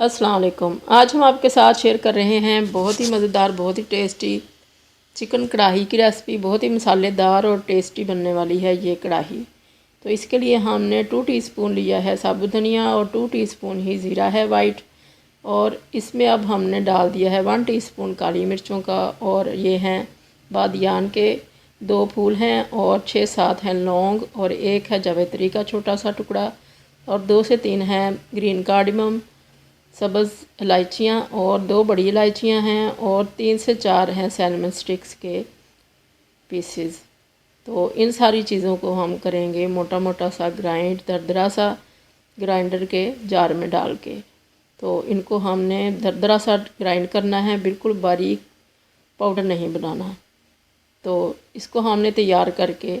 अस्सलाम वालेकुम। आज हम आपके साथ शेयर कर रहे हैं बहुत ही मज़ेदार, बहुत ही टेस्टी चिकन कढ़ाई की रेसिपी। बहुत ही मसालेदार और टेस्टी बनने वाली है ये कढ़ाई। तो इसके लिए हमने 2 टीस्पून लिया है साबुत धनिया और 2 टीस्पून ही ज़ीरा है वाइट। और इसमें अब हमने डाल दिया है 1 टीस्पून काली मिर्चों का। और ये हैं बादियान के 2 फूल हैं और 6-7 हैं लौंग और 1 है जावित्री का छोटा सा टुकड़ा और 2 से 3 हैं ग्रीन कार्डमम सब्ज़ इलायचियाँ और 2 बड़ी इलायचियाँ हैं और 3 से 4 हैं सैलमन स्टिक्स के पीसेस। तो इन सारी चीज़ों को हम करेंगे मोटा मोटा सा ग्राइंड, दरदरा सा ग्राइंडर के जार में डाल के। तो इनको हमने दरदरा सा ग्राइंड करना है, बिल्कुल बारीक पाउडर नहीं बनाना। तो इसको हमने तैयार करके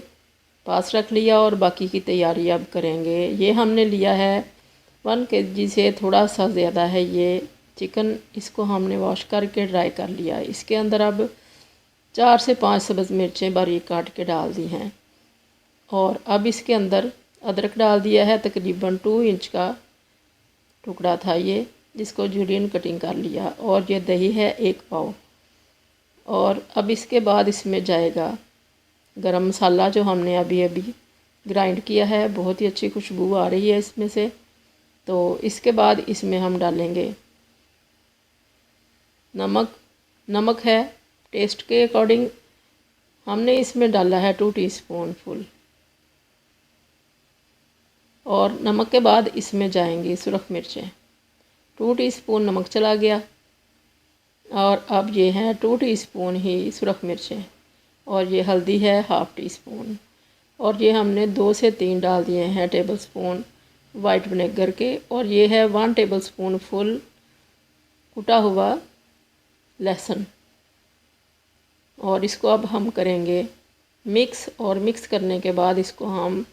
पास रख लिया और बाकी की तैयारी अब करेंगे। ये हमने लिया है 1 kg से थोड़ा सा ज़्यादा है ये चिकन। इसको हमने वॉश करके ड्राई कर लिया। इसके अंदर अब 4 से 5 सब्ज़ मिर्चें बारीक काट के डाल दी हैं और अब इसके अंदर अदरक डाल दिया है। तकरीबन 2 इंच का टुकड़ा था ये, जिसको जूलियन कटिंग कर लिया। और ये दही है 1 पाव। और अब इसके बाद इसमें जाएगा गरम मसाला जो हमने अभी अभी ग्राइंड किया है। बहुत ही अच्छी खुशबू आ रही है इसमें से। तो इसके बाद इसमें हम डालेंगे नमक है टेस्ट के अकॉर्डिंग। हमने इसमें डाला है 2 टीस्पून फुल। और नमक के बाद इसमें जाएंगी सुरख मिर्चें। 2 टीस्पून नमक चला गया। और अब ये हैं 2 टीस्पून ही सुरख मिर्चें। और ये हल्दी है 1/2 टीस्पून। और ये हमने 2 से 3 डाल दिए हैं टेबल स्पून वाइट विनेगर के। और ये है 1 टेबल स्पून फुल कुटा हुआ लहसुन। और इसको अब हम करेंगे मिक्स। और मिक्स करने के बाद इसको हम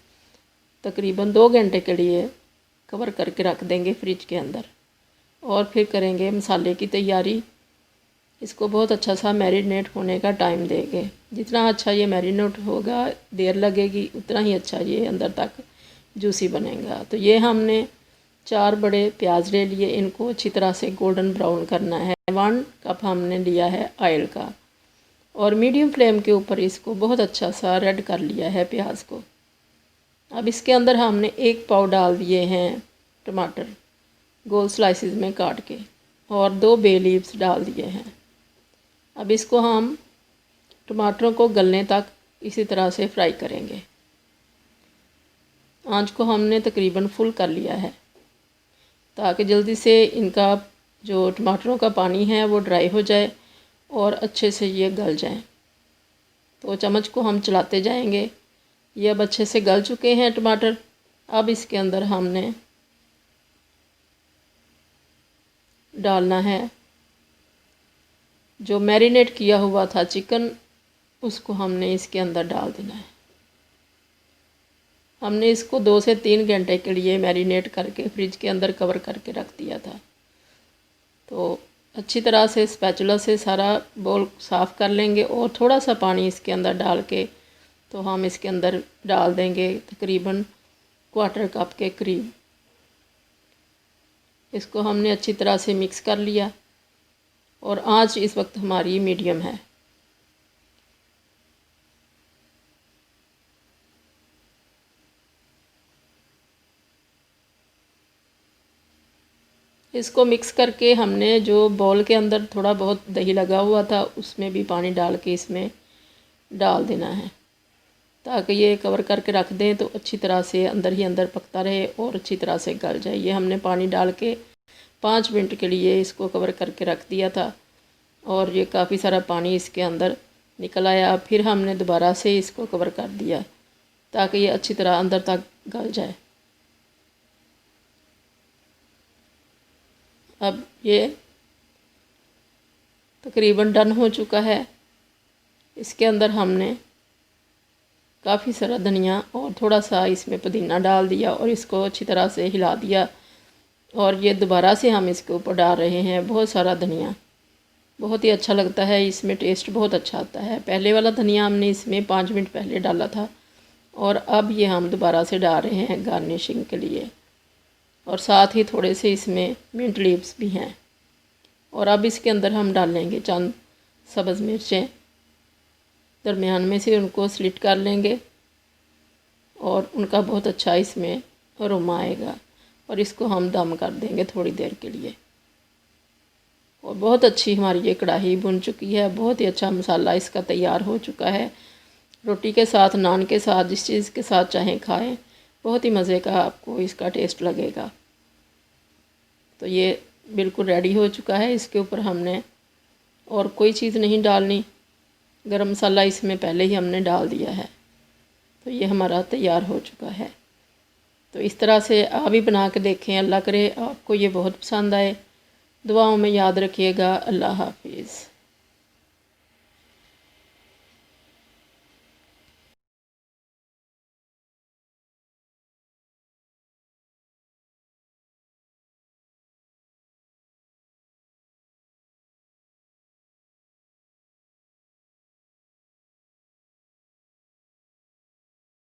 तकरीबन 2 घंटे के लिए कवर करके रख देंगे फ्रिज के अंदर। और फिर करेंगे मसाले की तैयारी। इसको बहुत अच्छा सा मैरिनेट होने का टाइम देंगे। जितना अच्छा ये मैरिनेट होगा, देर लगेगी, उतना ही अच्छा ये अंदर तक जूसी बनेगा। तो ये हमने 4 बड़े प्याज ले लिए। इनको अच्छी तरह से गोल्डन ब्राउन करना है। 1 कप हमने लिया है ऑयल का और मीडियम फ्लेम के ऊपर इसको बहुत अच्छा सा रेड कर लिया है प्याज को। अब इसके अंदर हमने 1 पाव डाल दिए हैं टमाटर गोल स्लाइसिस में काट के और 2 बे लीव्स डाल दिए हैं। अब इसको हम टमाटरों को गलने तक इसी तरह से फ्राई करेंगे। आंच को हमने तकरीबन फुल कर लिया है ताकि जल्दी से इनका जो टमाटरों का पानी है वो ड्राई हो जाए और अच्छे से ये गल जाएं। तो चम्मच को हम चलाते जाएंगे। ये अब अच्छे से गल चुके हैं टमाटर। अब इसके अंदर हमने डालना है जो मैरिनेट किया हुआ था चिकन, उसको हमने इसके अंदर डाल देना है। हमने इसको 2 से 3 घंटे के लिए मैरिनेट करके फ्रिज के अंदर कवर करके रख दिया था। तो अच्छी तरह से स्पैचुला से सारा बोल साफ़ कर लेंगे और थोड़ा सा पानी इसके अंदर डाल के तो हम इसके अंदर डाल देंगे तकरीबन 1/4 कप के करीब। इसको हमने अच्छी तरह से मिक्स कर लिया और आंच इस वक्त हमारी मीडियम है। इसको मिक्स करके हमने जो बॉल के अंदर थोड़ा बहुत दही लगा हुआ था उसमें भी पानी डाल के इसमें डाल देना है ताकि ये कवर करके रख दें तो अच्छी तरह से अंदर ही अंदर पकता रहे और अच्छी तरह से गल जाए। ये हमने पानी डाल के 5 मिनट के लिए इसको कवर करके रख दिया था और ये काफ़ी सारा पानी इसके अंदर निकल आया। फिर हमने दोबारा से इसको कवर कर दिया ताकि ये अच्छी तरह अंदर तक गल जाए। अब ये तकरीबन डन हो चुका है। इसके अंदर हमने काफ़ी सारा धनिया और थोड़ा सा इसमें पुदीना डाल दिया और इसको अच्छी तरह से हिला दिया। और ये दोबारा से हम इसके ऊपर डाल रहे हैं बहुत सारा धनिया। बहुत ही अच्छा लगता है, इसमें टेस्ट बहुत अच्छा आता है। पहले वाला धनिया हमने इसमें 5 मिनट पहले डाला था और अब ये हम दोबारा से डाल रहे हैं गार्निशिंग के लिए। और साथ ही थोड़े से इसमें मिंट लीव्स भी हैं। और अब इसके अंदर हम डालेंगे चंद सब्ज़ मिर्चें, दरमियान में से उनको स्लिट कर लेंगे और उनका बहुत अच्छा इसमें अरोमा आएगा। और इसको हम दम कर देंगे थोड़ी देर के लिए। और बहुत अच्छी हमारी ये कढ़ाई बुन चुकी है, बहुत ही अच्छा मसाला इसका तैयार हो चुका है। रोटी के साथ, नान के साथ, जिस चीज़ के साथ चाहें खाएं, बहुत ही मज़े का आपको इसका टेस्ट लगेगा। तो ये बिल्कुल रेडी हो चुका है। इसके ऊपर हमने और कोई चीज़ नहीं डालनी, गरम मसाला इसमें पहले ही हमने डाल दिया है। तो ये हमारा तैयार हो चुका है। तो इस तरह से आप भी बना के देखें। अल्लाह करे आपको ये बहुत पसंद आए। दुआओं में याद रखिएगा। अल्लाह हाफिज़।